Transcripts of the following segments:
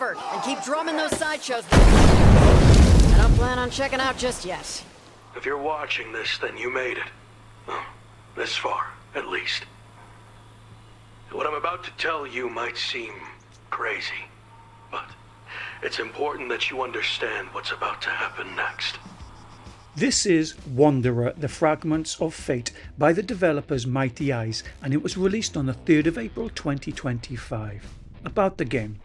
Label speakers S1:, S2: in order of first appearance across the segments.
S1: effort and keep drumming those sideshows. I don't plan on checking out just yet.
S2: If you're watching this, then you made it. Well, this far, at least. What I'm about to tell you might seem crazy, but it's important that you understand what's about to happen next.
S3: This is Wanderer, the Fragments of Fate by the developers Mighty Eyes, and it was released on the 3rd of April 2025. About the game.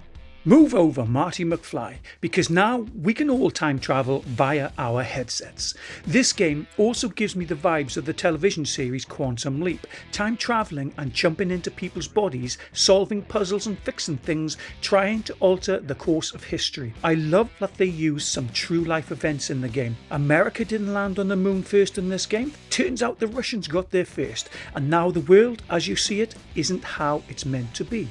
S3: Move over, Marty McFly, because now we can all time travel via our headsets. This game also gives me the vibes of the television series Quantum Leap, time travelling and jumping into people's bodies, solving puzzles and fixing things, trying to alter the course of history. I love that they use some true life events in the game. America didn't land on the moon first in this game. Turns out the Russians got there first, and now the world, as you see it, isn't how it's meant to be.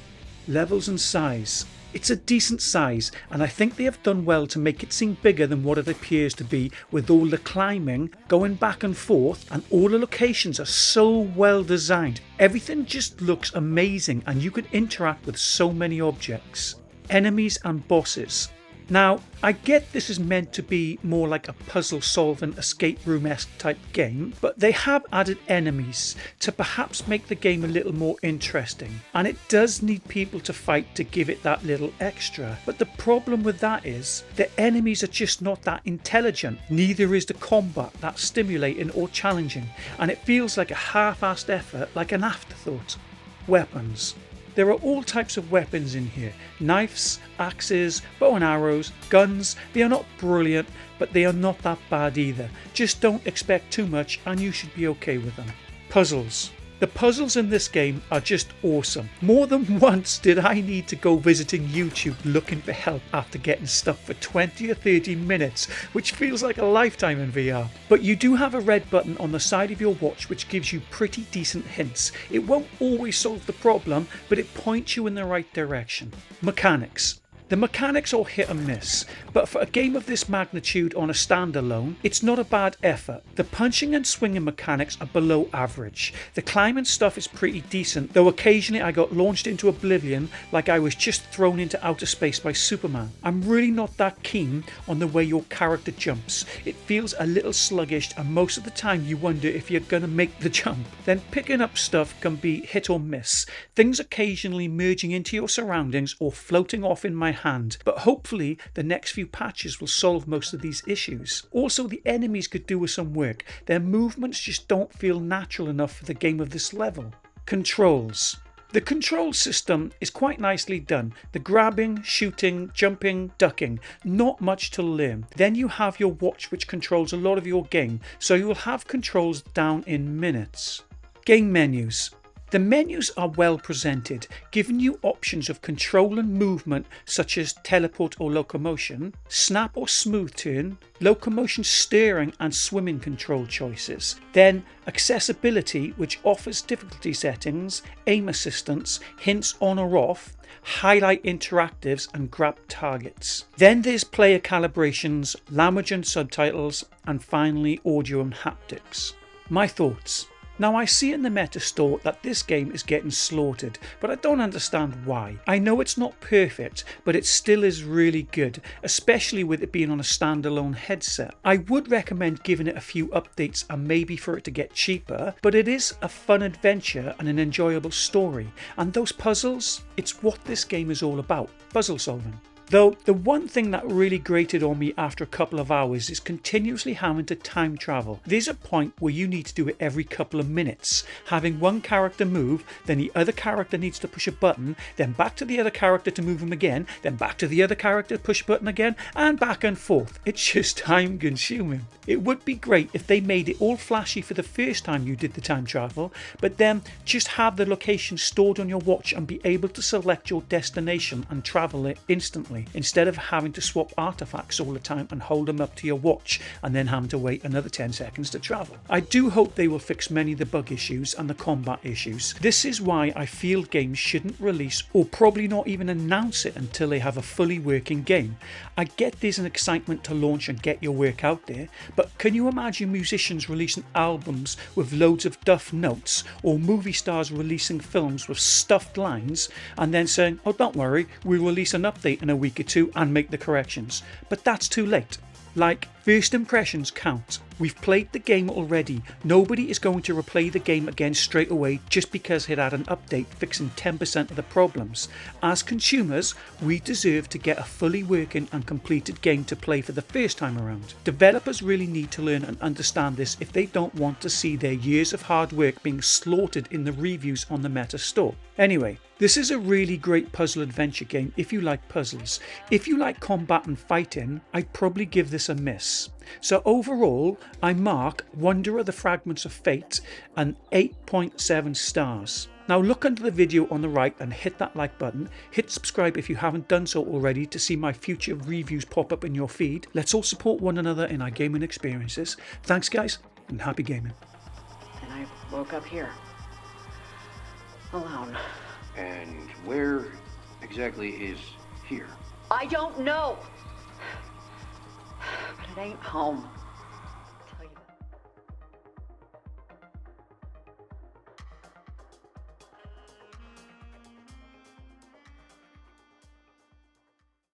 S3: Levels and size. It's a decent size, and I think they have done well to make it seem bigger than what it appears to be, with all the climbing, going back and forth, and all the locations are so well designed. Everything just looks amazing, and you can interact with so many objects. Enemies and bosses. Now, I get this is meant to be more like a puzzle solving escape room-esque type game, but they have added enemies to perhaps make the game a little more interesting, and it does need people to fight to give it that little extra. But the problem with that is the enemies are just not that intelligent, neither is the combat that stimulating or challenging, and it feels like a half-assed effort, like an afterthought. Weapons. There are all types of weapons in here. Knives, axes, bow and arrows, guns. They are not brilliant, but they are not that bad either. Just don't expect too much and you should be okay with them. Puzzles. The puzzles in this game are just awesome. More than once did I need to go visiting YouTube looking for help after getting stuck for 20 or 30 minutes, which feels like a lifetime in VR. But you do have a red button on the side of your watch which gives you pretty decent hints. It won't always solve the problem, but it points you in the right direction. Mechanics. The mechanics are hit and miss, but for a game of this magnitude on a standalone, it's not a bad effort. The punching and swinging mechanics are below average. The climbing stuff is pretty decent, though occasionally I got launched into oblivion like I was just thrown into outer space by Superman. I'm really not that keen on the way your character jumps. It feels a little sluggish and most of the time you wonder if you're gonna make the jump. Then picking up stuff can be hit or miss, things occasionally merging into your surroundings or floating off in my hand, but hopefully the next few patches will solve most of these issues. Also, the enemies could do with some work. Their movements just don't feel natural enough for the game of this level. Controls. The control system is quite nicely done. The grabbing, shooting, jumping, ducking, not much to learn. Then you have your watch which controls a lot of your game, so you will have controls down in minutes. Game menus. The menus are well presented, giving you options of control and movement such as teleport or locomotion, snap or smooth turn, locomotion steering and swimming control choices. Then accessibility, which offers difficulty settings, aim assistance, hints on or off, highlight interactives and grab targets. Then there's player calibrations, language and subtitles, and finally audio and haptics. My thoughts. Now I see in the meta store that this game is getting slaughtered, but I don't understand why. I know it's not perfect, but it still is really good, especially with it being on a standalone headset. I would recommend giving it a few updates and maybe for it to get cheaper, but it is a fun adventure and an enjoyable story, and those puzzles, it's what this game is all about, puzzle solving. Though the one thing that really grated on me after a couple of hours is continuously having to time travel. There's a point where you need to do it every couple of minutes, having one character move, then the other character needs to push a button, then back to the other character to move him again, then back to the other character to push a button again, and back and forth. It's just time consuming. It would be great if they made it all flashy for the first time you did the time travel, but then just have the location stored on your watch and be able to select your destination and travel it instantly, instead of having to swap artifacts all the time and hold them up to your watch and then having to wait another 10 seconds to travel. I do hope they will fix many of the bug issues and the combat issues. This is why I feel games shouldn't release or probably not even announce it until they have a fully working game. I get there's an excitement to launch and get your work out there, but can you imagine musicians releasing albums with loads of duff notes, or movie stars releasing films with stuffed lines and then saying, oh don't worry, we'll release an update in a week week or two and make the corrections, but that's too late. Like, first impressions count. We've played the game already. Nobody is going to replay the game again straight away just because it had an update fixing 10% of the problems. As consumers, we deserve to get a fully working and completed game to play for the first time around. Developers really need to learn and understand this if they don't want to see their years of hard work being slaughtered in the reviews on the Meta Store. Anyway, this is a really great puzzle adventure game if you like puzzles. If you like combat and fighting, I'd probably give this a miss. So overall, I mark Wanderer the Fragments of Fate an 8.7 stars. Now look under the video on the right and hit that like button. Hit subscribe if you haven't done so already to see my future reviews pop up in your feed. Let's all support one another in our gaming experiences. Thanks guys, and happy gaming.
S1: And I woke up here. Alone.
S4: And where exactly is here?
S1: I don't know. But it ain't home.